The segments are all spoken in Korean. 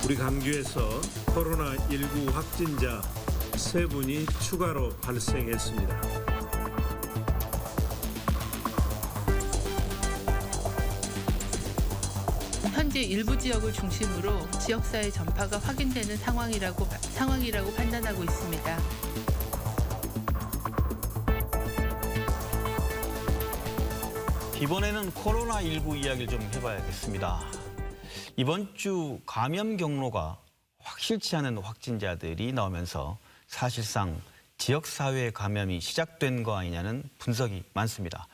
우리 광주에서 코로나19 확진자 3분이 추가로 발생했습니다. 현재 일부 지역을 중심으로 지역사회 전파가 확인되는 상황이라고 판단하고 있습니다. 이번에는 코로나19 이야기를 좀 해봐야겠습니다. 이번 주 감염 경로가 확실치 않은 확진자들이 나오면서 사실상 지역사회 감염이 시작된 거 아니냐는 분석이 많습니다.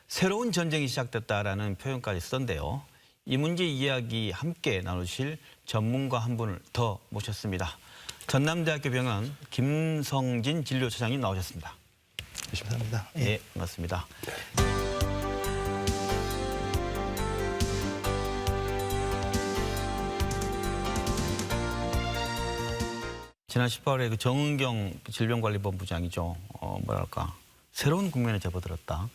새로운 전쟁이 시작됐다라는 표현까지 쓰던데요. 이 문제 이야기 함께 나누실 전문가 한 분을 더 모셨습니다. 전남대학교 병원 김성진 진료처장님 나오셨습니다. 감사합니다. 네, 반갑습니다. 지난 18일에 그 정은경 질병관리본부장이죠. 뭐랄까 새로운 국면에 접어들었다.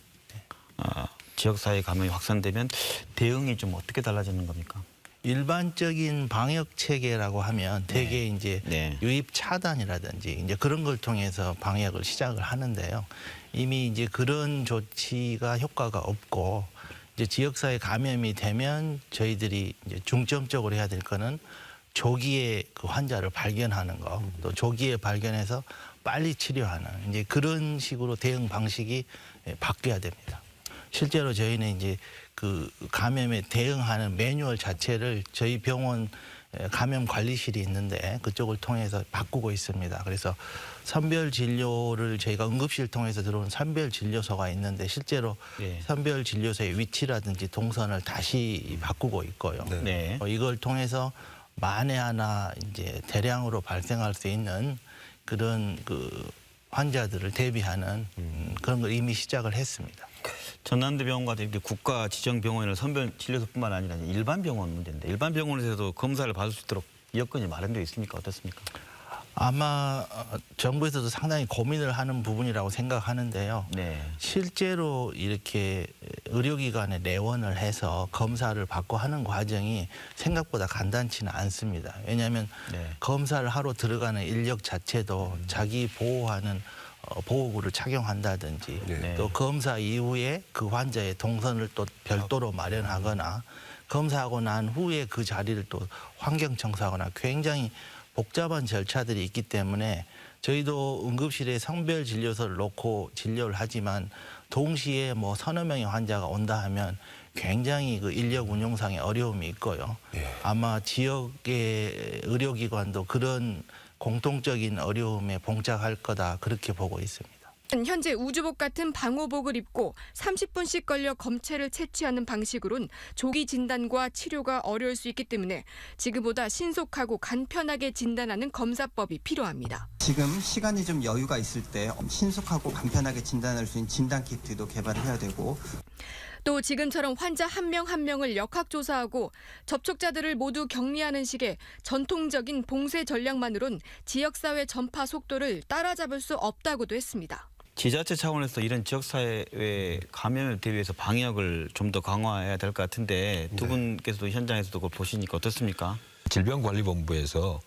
지역사회 감염이 확산되면 대응이 좀 어떻게 달라지는 겁니까? 일반적인 방역 체계라고 하면 대개 이제 유입 차단이라든지 이제 그런 걸 통해서 방역을 시작을 하는데요. 이미 이제 그런 조치가 효과가 없고 이제 지역사회 감염이 되면 저희들이 이제 중점적으로 해야 될 거는 조기에 그 환자를 발견하는 거, 또 조기에 발견해서 빨리 치료하는 이제 그런 식으로 대응 방식이 바뀌어야 됩니다. 실제로 저희는 이제 그 감염에 대응하는 매뉴얼 자체를 저희 병원 감염 관리실이 있는데 그쪽을 통해서 바꾸고 있습니다. 그래서 선별 진료를 저희가 응급실 통해서 들어온 선별 진료소가 있는데 실제로 선별 진료소의 위치라든지 동선을 다시 바꾸고 있고요. 이걸 통해서 만에 하나 이제 대량으로 발생할 수 있는 그런 그 환자들을 대비하는 그런 걸 이미 시작을 했습니다. 전남대병원 같은 이렇게 국가 지정 병원을 선별 진료소뿐만 아니라 일반 병원 문제인데 일반 병원에서도 검사를 받을 수 있도록 여건이 마련되어 있습니까? 어떻습니까? 아마 정부에서도 상당히 고민을 하는 부분이라고 생각하는데요. 실제로 이렇게 의료기관에 내원을 해서 검사를 받고 하는 과정이 생각보다 간단치는 않습니다. 왜냐하면 검사를 하러 들어가는 인력 자체도 자기 보호하는 보호구를 착용한다든지 또 검사 이후에 그 환자의 동선을 또 별도로 마련하거나 검사하고 난 후에 그 자리를 또 환경청소하거나 굉장히 복잡한 절차들이 있기 때문에 저희도 응급실에 선별 진료소를 놓고 진료를 하지만 동시에 뭐 서너 명의 환자가 온다 하면 굉장히 그 인력 운용상의 어려움이 있고요. 아마 지역의 의료기관도 그런 공통적인 어려움에 봉착할 거다 그렇게 보고 있습니다. 현재 우주복 같은 방호복을 입고 30분씩 걸려 검체를 채취하는 방식으론 조기 진단과 치료가 어려울 수 있기 때문에 지금보다 신속하고 간편하게 진단하는 검사법이 필요합니다. 지금 시간이 좀 여유가 있을 때 신속하고 간편하게 진단할 수 있는 진단키트도 개발을 해야 되고 또 지금처럼 환자 한 명 한 명을 역학조사하고 접촉자들을 모두 격리하는 식의 전통적인 봉쇄 전략만으론 지역사회 전파 속도를 따라잡을 수 없다고도 했습니다. 지자체 차원에서 이런 지역사회 감염에 대비해서 방역을 좀 더 강화해야 될 것 같은데 두 분께서도 현장에서도 그걸 보시니까 어떻습니까? 질병관리본부에서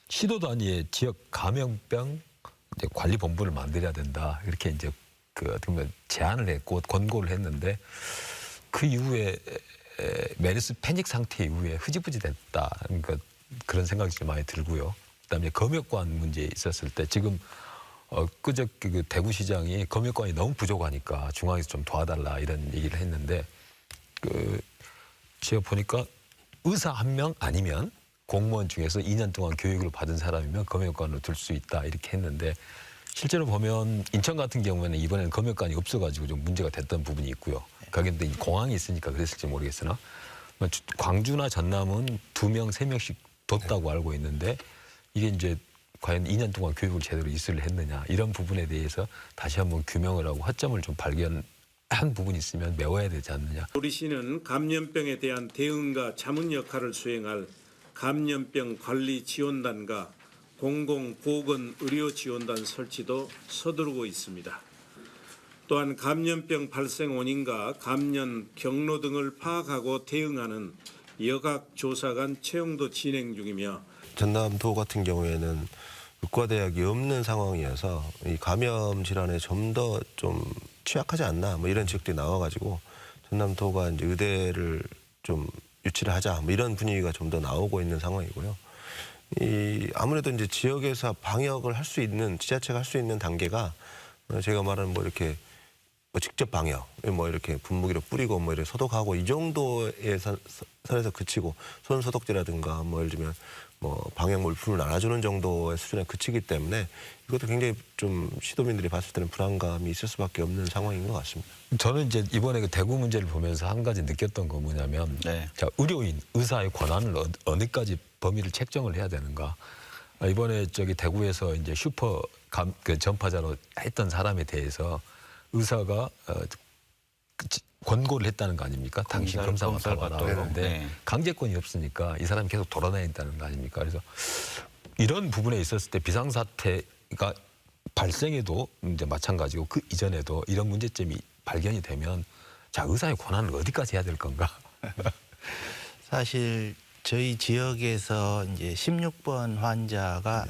시도 단위의 지역 감염병 이제 관리본부를 만들어야 된다 이렇게 이제 그 어떻게 보면 제안을 했고 권고를 했는데 그 이후에 메르스 패닉 상태 이후에 흐지부지 됐다 그런 생각이 좀 많이 들고요. 그다음에 검역관 문제에 있었을 때 지금 그저께 그 대구시장이 검역관이 너무 부족하니까 중앙에서 좀 도와달라 이런 얘기를 했는데 그 제가 보니까 의사 한 명 아니면 공무원 중에서 2년 동안 교육을 받은 사람이면 검역관으로 둘 수 있다 이렇게 했는데 실제로 보면 인천 같은 경우에는 이번에는 검역관이 없어가지고 좀 문제가 됐던 부분이 있고요. 거기에 공항이 있으니까 그랬을지 모르겠으나 광주나 전남은 2명, 3명씩 뒀다고 알고 있는데 이게 이제 과연 2년 동안 교육을 제대로 이수를 했느냐 이런 부분에 대해서 다시 한번 규명을 하고 허점을 좀 발견한 부분이 있으면 메워야 되지 않느냐. 우리 시는 감염병에 대한 대응과 자문 역할을 수행할 감염병 관리 지원단과 공공보건의료지원단 설치도 서두르고 있습니다. 또한 감염병 발생 원인과 감염 경로 등을 파악하고 대응하는 여각조사관 채용도 진행 중이며 전남도 같은 경우에는 의과대학이 없는 상황이어서 이 감염 질환에 좀 더 좀 취약하지 않나 뭐 이런 지적들이 나와가지고 전남도가 이제 의대를 좀 유치를 하자 뭐 이런 분위기가 좀 더 나오고 있는 상황이고요. 이 아무래도 이제 지역에서 방역을 할 수 있는 지자체가 할 수 있는 단계가 제가 말하는 뭐 이렇게 뭐 직접 방역, 뭐 이렇게 분무기로 뿌리고 뭐 이렇게 소독하고 이 정도의 선에서 그치고 손 소독제라든가 뭐 예를 들면 뭐 방역 물품을 나눠주는 정도의 수준에 그치기 때문에 이것도 굉장히 좀 시도민들이 봤을 때는 불안감이 있을 수밖에 없는 상황인 것 같습니다. 저는 이제 이번에 그 대구 문제를 보면서 한 가지 느꼈던 건 뭐냐면 자, 의료인, 의사의 권한을 어디까지 범위를 책정을 해야 되는가. 이번에 저기 대구에서 이제 슈퍼 그 전파자로 했던 사람에 대해서 의사가 권고를 했다는 거 아닙니까? 당신 검사 받아라. 그런데 강제권이 없으니까 이 사람이 계속 돌아다닌다는 거 아닙니까? 그래서 이런 부분에 있었을 때 비상사태가 발생해도 이제 마찬가지고 그 이전에도 이런 문제점이 발견이 되면 자, 의사의 권한을 어디까지 해야 될 건가? 사실 저희 지역에서 이제 16번 환자가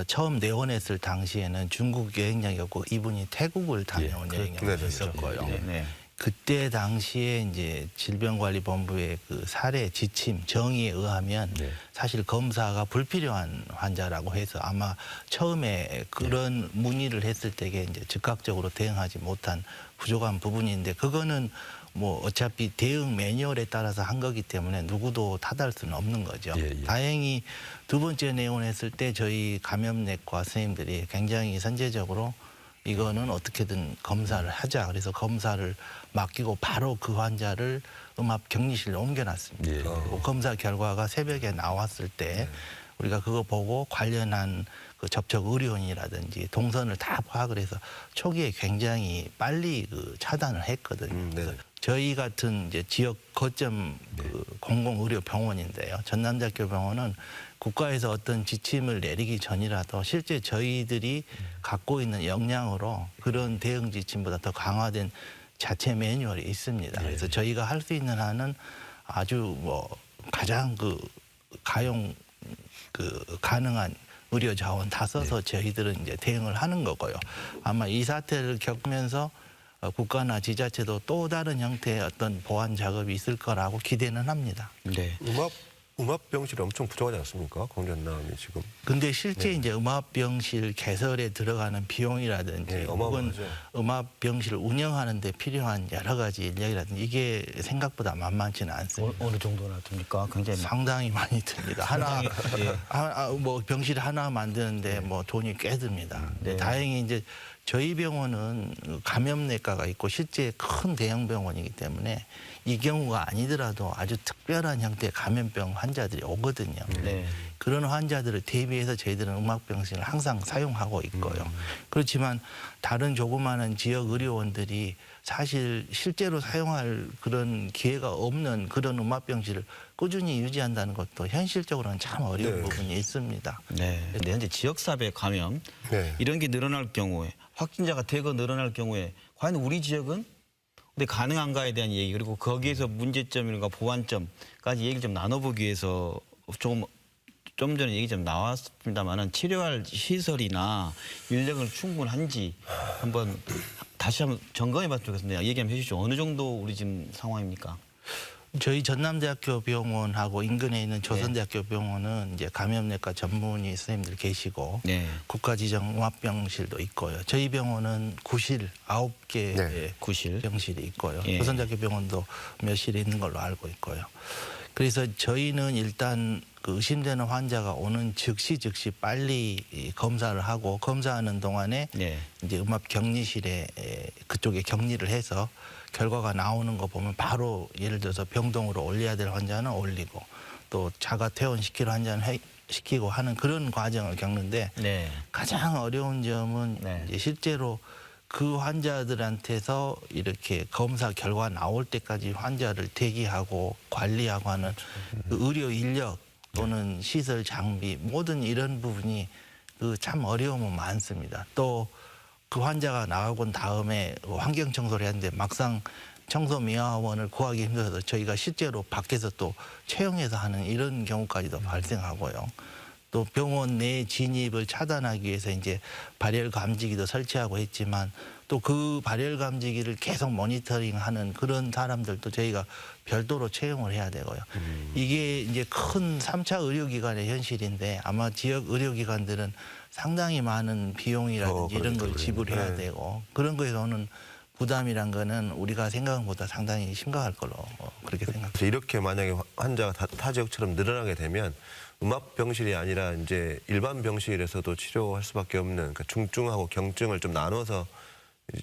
처음 내원했을 당시에는 중국 여행량이었고 이분이 태국을 다녀온 여행량이었고요. 그때 당시에 이제 질병관리본부의 그 사례 지침 정의에 의하면 사실 검사가 불필요한 환자라고 해서 아마 처음에 그런 문의를 했을 때에 이제 즉각적으로 대응하지 못한 부족한 부분인데 그거는 뭐 어차피 대응 매뉴얼에 따라서 한 거기 때문에 누구도 탓할 수는 없는 거죠. 다행히 두 번째 내원했을 때 저희 감염내과 선생님들이 굉장히 선제적으로 이거는 어떻게든 검사를 하자. 그래서 검사를 맡기고 바로 그 환자를 음압격리실로 옮겨놨습니다. 그리고 검사 결과가 새벽에 나왔을 때 우리가 그거 보고 관련한 그 접촉 의료인이라든지 동선을 다 파악을 해서 초기에 굉장히 빨리 그 차단을 했거든요. 그래서 저희 같은 이제 지역 거점 그 공공의료병원인데요. 전남대학교 병원은 국가에서 어떤 지침을 내리기 전이라도 실제 저희들이 갖고 있는 역량으로 그런 대응 지침보다 더 강화된 자체 매뉴얼이 있습니다. 그래서 저희가 할 수 있는 한은 아주 뭐 가장 그 가능한 의료 자원 다 써서 저희들은 이제 대응을 하는 거고요. 아마 이 사태를 겪으면서 국가나 지자체도 또 다른 형태의 어떤 보완 작업이 있을 거라고 기대는 합니다. 음압병실이 엄청 부족하지 않습니까? 공전남이 지금. 근데 실제 이제 음압병실 개설에 들어가는 비용이라든지 혹은 음압병실을 운영하는 데 필요한 여러 가지 인력이라든지 이게 생각보다 만만치는 않습니다. 어느 정도나 듭니까? 굉장히 상당히 많이 듭니다. 뭐 병실 하나 만드는데 뭐 돈이 꽤 듭니다. 다행히 이제 저희 병원은 감염내과가 있고 실제 큰 대형 병원이기 때문에 이 경우가 아니더라도 아주 특별한 형태의 감염병 환자들이 오거든요. 그런 환자들을 대비해서 저희들은 음압병실을 항상 사용하고 있고요. 그렇지만 다른 조그마한 지역 의료원들이 사실 실제로 사용할 그런 기회가 없는 그런 음압병실을 꾸준히 유지한다는 것도 현실적으로는 참 어려운 부분이 있습니다. 현재 지역사회 감염 이런 게 늘어날 경우에 확진자가 대거 늘어날 경우에 과연 우리 지역은 근데 가능한가에 대한 얘기 그리고 거기에서 문제점이나 보완점까지 얘기를 좀 나눠보기 위해서 좀 전에 얘기 좀 나왔습니다만은 치료할 시설이나 인력은 충분한지 한번 다시 한번 점검해봤으면 좋겠습니다. 얘기 한번 해주시죠. 어느 정도 우리 지금 상황입니까? 저희 전남대학교 병원하고 인근에 있는 조선대학교 병원은 이제 감염내과 전문의 선생님들 계시고 국가지정 음압병실도 있고요. 저희 병원은 9실 9개 구실 병실이 있고요. 조선대학교 병원도 몇 실이 있는 걸로 알고 있고요. 그래서 저희는 일단 그 의심되는 환자가 오는 즉시 빨리 검사를 하고 검사하는 동안에 이제 음압격리실에 그쪽에 격리를 해서 결과가 나오는 거 보면 바로 예를 들어서 병동으로 올려야 될 환자는 올리고 또 자가 퇴원시킬 환자는 시키고 하는 그런 과정을 겪는데 가장 어려운 점은 이제 실제로 그 환자들한테서 이렇게 검사 결과 나올 때까지 환자를 대기하고 관리하고 하는 그 의료 인력 또는 시설 장비 모든 이런 부분이 그 참 어려움은 많습니다. 또 그 환자가 나가고 다음에 환경 청소를 했는데 막상 청소미화원을 구하기 힘들어서 저희가 실제로 밖에서 또 채용해서 하는 이런 경우까지도 발생하고요. 또 병원 내 진입을 차단하기 위해서 이제 발열 감지기도 설치하고 했지만 또 그 발열 감지기를 계속 모니터링하는 그런 사람들도 저희가 별도로 채용을 해야 되고요. 이게 이제 큰 3차 의료기관의 현실인데 아마 지역 의료기관들은 상당히 많은 비용이라든지 이런 걸 지불해야 되고 그런 거에서 오는 부담이란 거는 우리가 생각한 것보다 상당히 심각할 걸로 그렇게 생각합니다. 이렇게 만약에 환자가 타 지역처럼 늘어나게 되면 음압 병실이 아니라 이제 일반 병실에서도 치료할 수밖에 없는 그러니까 중증하고 경증을 좀 나눠서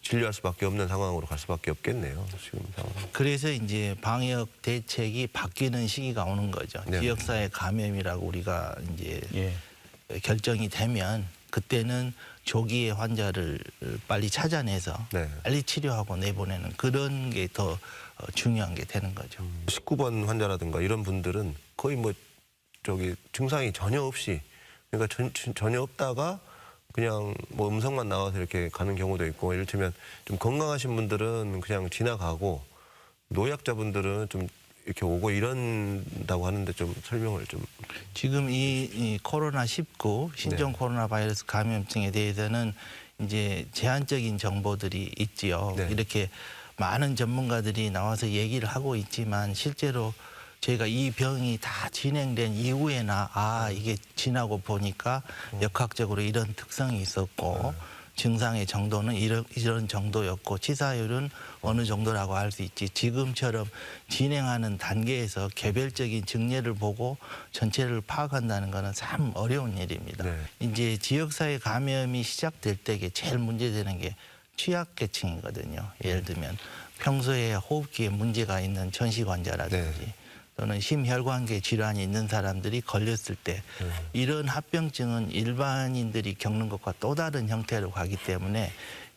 진료할 수밖에 없는 상황으로 갈 수밖에 없겠네요. 지금 상황. 그래서 이제 방역 대책이 바뀌는 시기가 오는 거죠. 네. 지역사회 감염이라고 우리가 이제 결정이 되면 그때는 조기에 환자를 빨리 찾아내서 네. 빨리 치료하고 내보내는 그런 게 더 중요한 게 되는 거죠. 19번 환자라든가 이런 분들은 거의 뭐 저기 증상이 전혀 없이 그러니까 전혀 없다가 그냥 뭐 음성만 나와서 이렇게 가는 경우도 있고 이를테면 좀 건강하신 분들은 그냥 지나가고 노약자분들은 좀 이렇게 오고 이런다고 하는데 좀 설명을 좀. 지금 이 코로나19 신종 네. 코로나 바이러스 감염증에 대해서는 이제 제한적인 정보들이 있지요. 네. 이렇게 많은 전문가들이 나와서 얘기를 하고 있지만 실제로 저희가 이 병이 다 진행된 이후에나 이게 지나고 보니까 역학적으로 이런 특성이 있었고 증상의 정도는 이런 정도였고 치사율은 어느 정도라고 할 수 있지. 지금처럼 진행하는 단계에서 개별적인 증례를 보고 전체를 파악한다는 것은 참 어려운 일입니다. 네. 이제 지역사회 감염이 시작될 때 제일 문제되는 게 취약계층이거든요. 예를 들면 평소에 호흡기에 문제가 있는 전식 환자라든지 또는 심혈관계 질환이 있는 사람들이 걸렸을 때 이런 합병증은 일반인들이 겪는 것과 또 다른 형태로 가기 때문에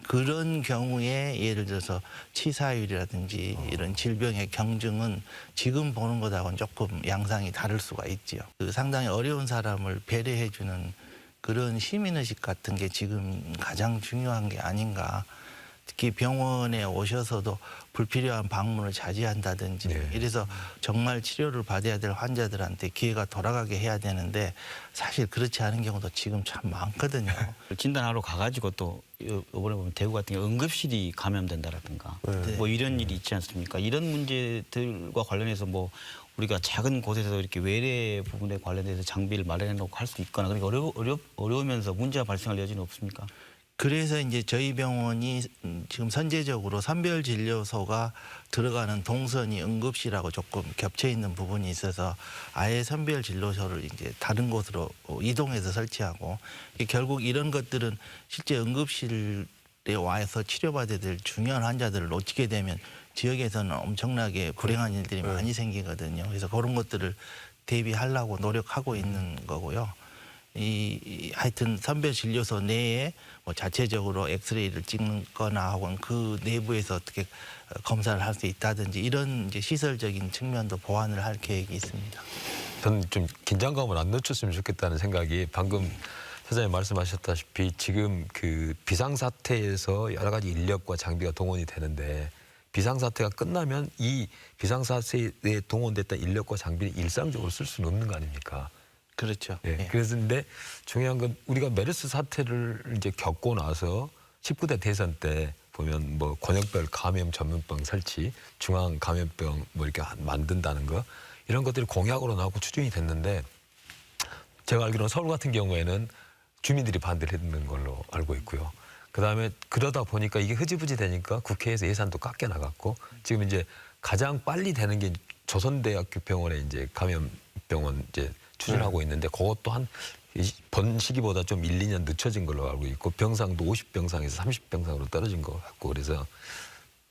그런 경우에 예를 들어서 치사율이라든지 이런 질병의 경증은 지금 보는 것하고는 조금 양상이 다를 수가 있지요. 그 상당히 어려운 사람을 배려해주는 그런 시민의식 같은 게 지금 가장 중요한 게 아닌가. 특히 병원에 오셔서도 불필요한 방문을 자제한다든지 이래서 정말 치료를 받아야 될 환자들한테 기회가 돌아가게 해야 되는데 사실 그렇지 않은 경우도 지금 참 많거든요. 진단하러 가가지고 또 이번에 보면 대구 같은 경우 응급실이 감염된다라든가 뭐 이런 일이 있지 않습니까? 이런 문제들과 관련해서 뭐 우리가 작은 곳에서 이렇게 외래 부분에 관련해서 장비를 마련해 놓고 할 수 있거나 그러니까 어려우면서 문제가 발생할 여지는 없습니까? 그래서 이제 저희 병원이 지금 선제적으로 선별진료소가 들어가는 동선이 응급실하고 조금 겹쳐 있는 부분이 있어서 아예 선별진료소를 이제 다른 곳으로 이동해서 설치하고 결국 이런 것들은 실제 응급실에 와서 치료받아야 될 중요한 환자들을 놓치게 되면 지역에서는 엄청나게 불행한 일들이 많이 생기거든요. 그래서 그런 것들을 대비하려고 노력하고 있는 거고요. 하여튼 선별진료소 내에 뭐 자체적으로 엑스레이를 찍거나 혹은 그 내부에서 어떻게 검사를 할 수 있다든지 이런 이제 시설적인 측면도 보완을 할 계획이 있습니다. 저는 좀 긴장감을 안 늦췄으면 좋겠다는 생각이 방금 사장님 말씀하셨다시피 지금 그 비상사태에서 여러 가지 인력과 장비가 동원이 되는데 비상사태가 끝나면 이 비상사태에 동원됐던 인력과 장비를 일상적으로 쓸 수는 없는 거 아닙니까? 그렇죠. 예. 그런데 중요한 건 우리가 메르스 사태를 이제 겪고 나서 19대 대선 때 보면 뭐 권역별 감염 전문병 설치, 중앙 감염병 뭐 이렇게 만든다는 거 이런 것들이 공약으로 나오고 추진이 됐는데 제가 알기로는 서울 같은 경우에는 주민들이 반대를 했는 걸로 알고 있고요. 그다음에 그러다 보니까 이게 흐지부지 되니까 국회에서 예산도 깎여 나갔고 지금 이제 가장 빨리 되는 게 조선대학교 병원에 이제 감염병원 이제 추진하고 있는데 그것도 한 번 시기보다 좀 1, 2년 늦춰진 걸로 알고 있고 병상도 50병상에서 30병상으로 떨어진 것 같고 그래서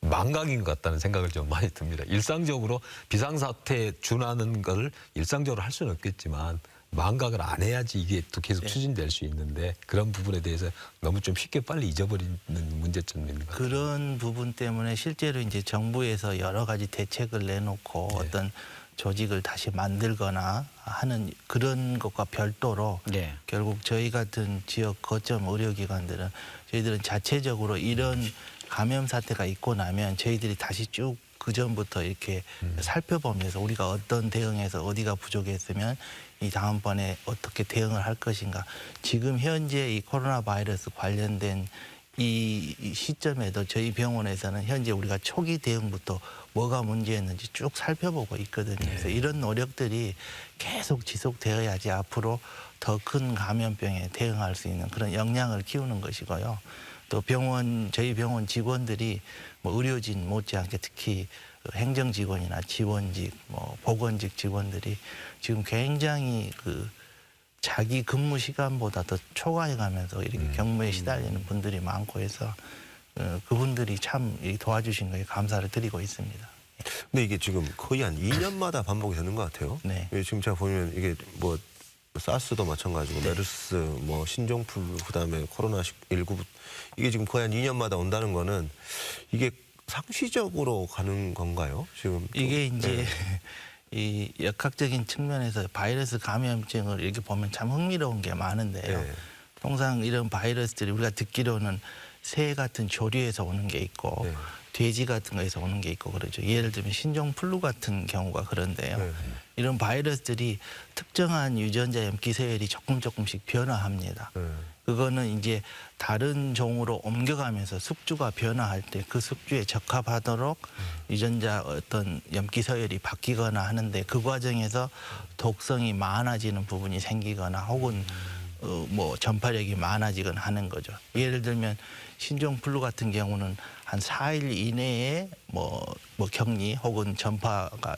망각인 것 같다는 생각을 좀 많이 듭니다. 일상적으로 비상사태에 준하는 걸 일상적으로 할 수는 없겠지만 망각을 안 해야지 이게 또 계속 추진될 수 있는데 그런 부분에 대해서 너무 좀 쉽게 빨리 잊어버리는 문제점이 있는 것 같아요. 그런 부분 때문에 실제로 이제 정부에서 여러 가지 대책을 내놓고 어떤 조직을 다시 만들거나 하는 그런 것과 별도로 결국 저희 같은 지역 거점 의료기관들은 저희들은 자체적으로 이런 감염 사태가 있고 나면 저희들이 다시 쭉 그 전부터 이렇게 살펴보면서 우리가 어떤 대응에서 어디가 부족했으면 이 다음번에 어떻게 대응을 할 것인가. 지금 현재 이 코로나 바이러스 관련된 이 시점에도 저희 병원에서는 현재 우리가 초기 대응부터 뭐가 문제였는지 쭉 살펴보고 있거든요. 그래서 이런 노력들이 계속 지속되어야지 앞으로 더 큰 감염병에 대응할 수 있는 그런 역량을 키우는 것이고요. 또 저희 병원 직원들이 뭐 의료진 못지않게 특히 행정 직원이나 지원직, 뭐 보건직 직원들이 지금 굉장히 자기 근무 시간보다 더 초과해가면서 이렇게 경무에 시달리는 분들이 많고 해서 그분들이 참 도와주신 거에 감사를 드리고 있습니다. 근데 이게 지금 거의 한 2년마다 반복이 되는 것 같아요. 네. 지금 제가 보면 이게 뭐 사스도 마찬가지고 네. 메르스, 뭐 신종플루, 그다음에 코로나19 이게 지금 거의 한 2년마다 온다는 거는 이게 상시적으로 가는 건가요? 지금 좀? 이게 이제 이 역학적인 측면에서 바이러스 감염증을 이렇게 보면 참 흥미로운 게 많은데요. 네. 통상 이런 바이러스들이 우리가 듣기로는 새 같은 조류에서 오는 게 있고 네. 돼지 같은 거에서 오는 게 있고 그러죠. 예를 들면 신종플루 같은 경우가 그런데요. 이런 바이러스들이 특정한 유전자 염기 서열이 조금씩 변화합니다. 그거는 이제 다른 종으로 옮겨가면서 숙주가 변화할 때 그 숙주에 적합하도록 유전자 어떤 염기 서열이 바뀌거나 하는데 그 과정에서 독성이 많아지는 부분이 생기거나 혹은 뭐 전파력이 많아지거나 하는 거죠. 예를 들면 신종플루 같은 경우는 한 4일 이내에 뭐 격리 혹은 전파가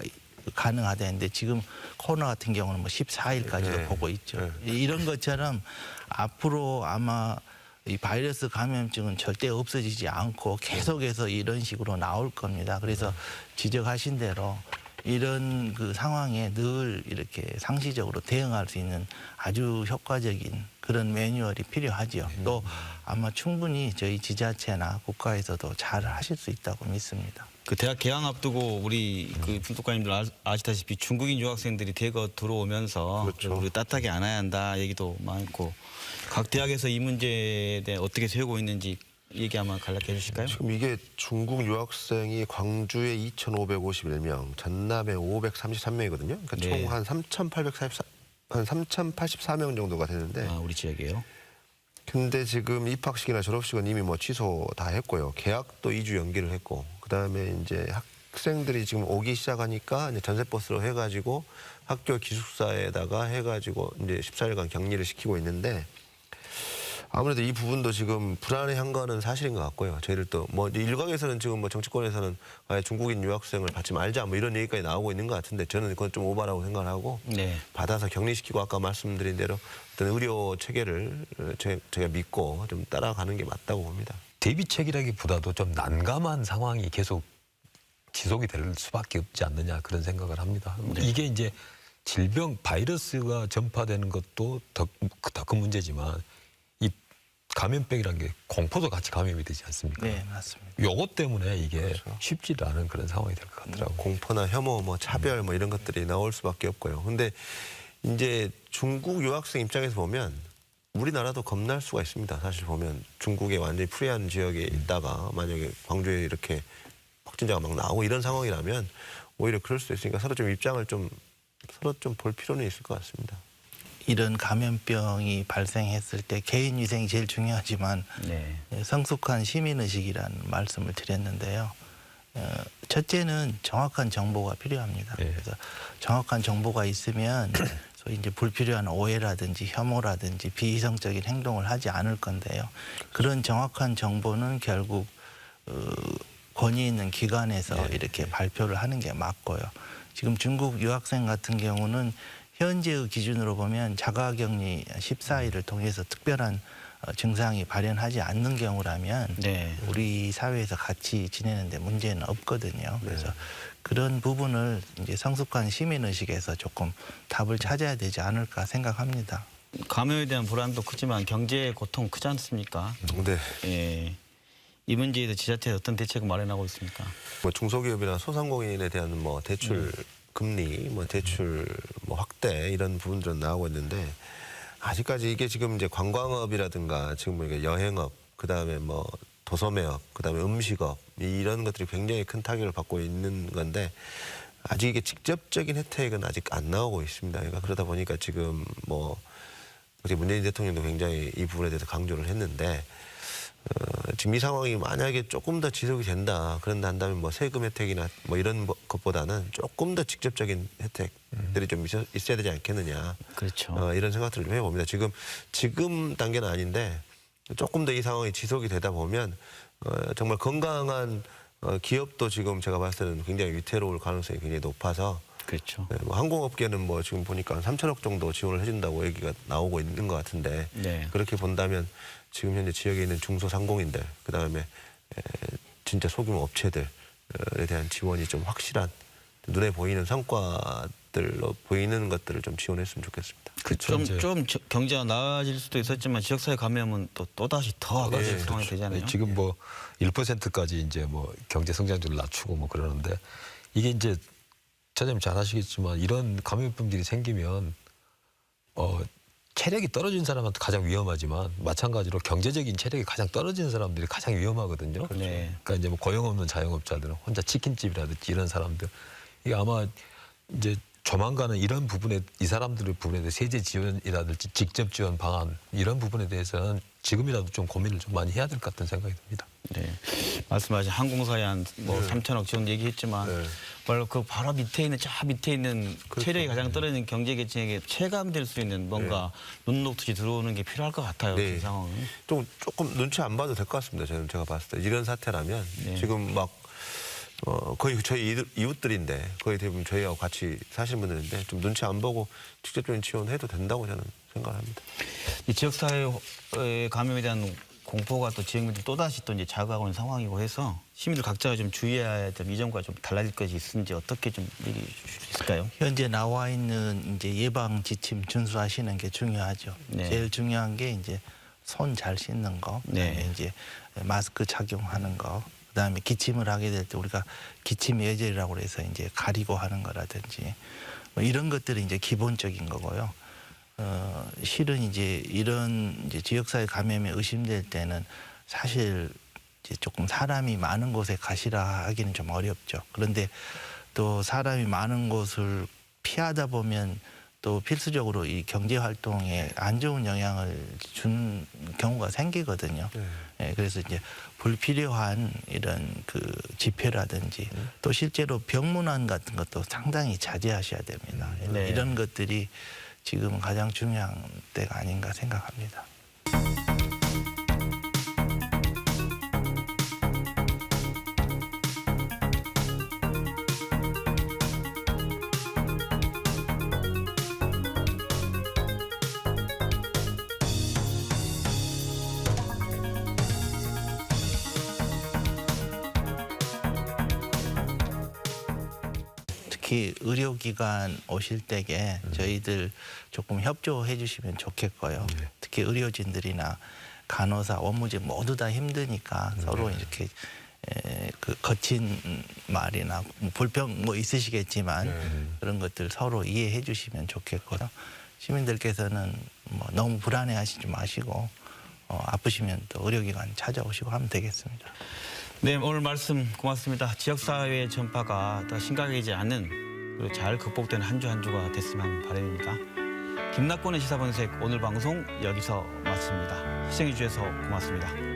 가능하다는데 지금 코로나 같은 경우는 뭐 14일까지도 보고 있죠. 이런 것처럼 앞으로 아마 이 바이러스 감염증은 절대 없어지지 않고 계속해서 이런 식으로 나올 겁니다. 그래서 지적하신 대로 이런 상황에 늘 이렇게 상시적으로 대응할 수 있는 아주 효과적인 그런 매뉴얼이 필요하죠. 또 아마 충분히 저희 지자체나 국가에서도 잘 하실 수 있다고 믿습니다. 대학 개강 앞두고 우리 분석가님들 아시다시피 중국인 유학생들이 대거 들어오면서 그렇죠. 우리 따뜻하게 안아야 한다 얘기도 많고 각 대학에서 이 문제에 대해 어떻게 세우고 있는지 얘기 한번 간략히 해주실까요? 지금 이게 중국 유학생이 광주에 2,551명, 전남에 533명이거든요. 그러니까 네. 총 한 3,084명 정도가 되는데. 우리 지역이에요. 근데 지금 입학식이나 졸업식은 이미 뭐 취소 다 했고요. 개학도 2주 연기를 했고, 그다음에 이제 학생들이 지금 오기 시작하니까 이제 전세버스로 해가지고 학교 기숙사에다가 해가지고 이제 14일간 격리를 시키고 있는데. 아무래도 이 부분도 지금 불안해한 거는 사실인 것 같고요. 저희들 또 뭐 일각에서는 지금 뭐 정치권에서는 아예 중국인 유학생을 받지 말자 뭐 이런 얘기까지 나오고 있는 것 같은데 저는 그건 좀 오바라고 생각을 하고 받아서 격리시키고 아까 말씀드린 대로 어떤 의료 체계를 제가 믿고 좀 따라가는 게 맞다고 봅니다. 대비책이라기보다도 좀 난감한 상황이 계속 지속이 될 수밖에 없지 않느냐 그런 생각을 합니다. 이게 이제 질병 바이러스가 전파되는 것도 더 큰 문제지만 이 감염병이라는 게 공포도 같이 감염이 되지 않습니까? 네, 맞습니다. 요것 때문에 이게 쉽지 않은 그런 상황이 될 것 같더라고요. 공포나 혐오, 뭐 차별 뭐 이런 것들이 나올 수밖에 없고요. 근데 이제 중국 유학생 입장에서 보면 우리나라도 겁날 수가 있습니다. 사실 보면 중국의 완전히 프리한 지역에 있다가 만약에 광주에 이렇게 확진자가 막 나오고 이런 상황이라면 오히려 그럴 수도 있으니까 서로 좀 입장을 서로 좀 볼 필요는 있을 것 같습니다. 이런 감염병이 발생했을 때 개인 위생이 제일 중요하지만 성숙한 시민의식이라는 말씀을 드렸는데요. 첫째는 정확한 정보가 필요합니다. 그래서 정확한 정보가 있으면 소위 이제 불필요한 오해라든지 혐오라든지 비이성적인 행동을 하지 않을 건데요. 그런 정확한 정보는 결국 권위 있는 기관에서 이렇게 발표를 하는 게 맞고요. 지금 중국 유학생 같은 경우는 현재의 기준으로 보면 자가격리 14일을 통해서 특별한 증상이 발현하지 않는 경우라면 우리 사회에서 같이 지내는데 문제는 없거든요. 그래서 그런 부분을 이제 성숙한 시민의식에서 조금 답을 찾아야 되지 않을까 생각합니다. 감염에 대한 불안도 크지만 경제의 고통 크지 않습니까? 이 문제에 대해 지자체에서 어떤 대책을 마련하고 있습니까? 뭐 중소기업이나 소상공인에 대한 뭐 대출 금리, 뭐 대출 뭐 확대 이런 부분들은 나오고 있는데 아직까지 이게 지금 이제 관광업이라든가 지금 뭐 여행업 그다음에 뭐 도소매업, 그다음에 음식업 이런 것들이 굉장히 큰 타격을 받고 있는 건데 아직 이게 직접적인 혜택은 아직 안 나오고 있습니다. 그러니까 그러다 보니까 지금 뭐 어제 문재인 대통령도 굉장히 이 부분에 대해서 강조를 했는데 지금 이 상황이 만약에 조금 더 지속이 된다 그런다 한다면 뭐 세금 혜택이나 뭐 이런 것보다는 조금 더 직접적인 혜택들이 좀 있어야 되지 않겠느냐. 그렇죠. 이런 생각들을 좀 해봅니다. 지금 단계는 아닌데 조금 더 이 상황이 지속이 되다 보면 정말 건강한 기업도 지금 제가 봤을 때는 굉장히 위태로울 가능성이 굉장히 높아서 그렇죠. 네, 뭐 항공업계는 뭐 지금 보니까 3천억 정도 지원을 해준다고 얘기가 나오고 있는 것 같은데 네. 그렇게 본다면 지금 현재 지역에 있는 중소상공인들 그다음에 진짜 소규모 업체들에 대한 지원이 좀 확실한 눈에 보이는 성과들로 보이는 것들을 좀 지원했으면 좋겠습니다. 좀 경제가 나아질 수도 있었지만 지역사회 감염은 또다시 더 악화될 상황이 되잖아요. 지금 뭐 1%까지 이제 뭐 경제 성장률을 낮추고 뭐 그러는데 이게 이제 차장님 잘 아시겠지만 이런 감염병들이 생기면 체력이 떨어진 사람한테 가장 위험하지만 마찬가지로 경제적인 체력이 가장 떨어지는 사람들이 가장 위험하거든요. 네. 그러니까 이제 뭐 고용 없는 자영업자들은 혼자 치킨집이라든지 이런 사람들 이게 아마 이제 조만간은 이런 부분에 이 사람들의 부분에 대해 세제 지원이라든지 직접 지원 방안 이런 부분에 대해서는 지금이라도 좀 고민을 좀 많이 해야 될 것 같다는 생각이 듭니다. 네. 말씀하신 항공사에 한 뭐 3천억 지원 얘기했지만 바로 그 바로 밑에 있는 밑에 있는 체력이 가장 떨어지는 경제계층에게 체감될 수 있는 뭔가 눈 녹듯이 들어오는 게 필요할 것 같아요. 그 상황은. 조금 눈치 안 봐도 될 것 같습니다. 제가 봤을 때 이런 사태라면 지금 막 거의 저희 이웃들인데 거의 대부분 저희하고 같이 사시는 분들인데 좀 눈치 안 보고 직접적인 지원해도 된다고 저는 생각을 합니다. 이 지역사회 감염에 대한 공포가 또 지역민들 또다시 또 이제 자극하고 있는 상황이고 해서 시민들 각자가 좀 주의해야 될 이전과 좀 달라질 것이 있는지 어떻게 좀 얘기해 주실 수 있을까요? 현재 나와 있는 이제 예방 지침 준수하시는 게 중요하죠. 네. 제일 중요한 게 이제 손 잘 씻는 거, 그다음에 네. 이제 마스크 착용하는 거, 그다음에 기침을 하게 될 때 우리가 기침 예절이라고 그래서 이제 가리고 하는 거라든지 뭐 이런 것들이 이제 기본적인 거고요. 실은 이제 이런 이제 지역사회 감염이 의심될 때는 사실 이제 조금 사람이 많은 곳에 가시라 하기는 좀 어렵죠. 그런데 또 사람이 많은 곳을 피하다 보면 또 필수적으로 이 경제 활동에 안 좋은 영향을 준 경우가 생기거든요. 예, 그래서 이제 불필요한 이런 그 집회라든지 또 실제로 병문안 같은 것도 상당히 자제하셔야 됩니다. 네. 이런 것들이 지금은 가장 중요한 때가 아닌가 생각합니다. 특히 의료기관 오실 때에 저희들 조금 협조해 주시면 좋겠고요. 특히 의료진들이나 간호사, 원무직 모두 다 힘드니까 서로 이렇게 그 거친 말이나 불평 뭐 있으시겠지만 그런 것들 서로 이해해 주시면 좋겠고요. 시민들께서는 뭐 너무 불안해하시지 마시고 아프시면 또 의료기관 찾아오시고 하면 되겠습니다. 네, 오늘 말씀 고맙습니다. 지역사회 전파가 더 심각해지지 않는 그리고 잘 극복되는 한 주 한 주가 됐으면 바람입니다. 김낙곤의 시사본색 오늘 방송 여기서 마칩니다. 시청해 주셔서 고맙습니다.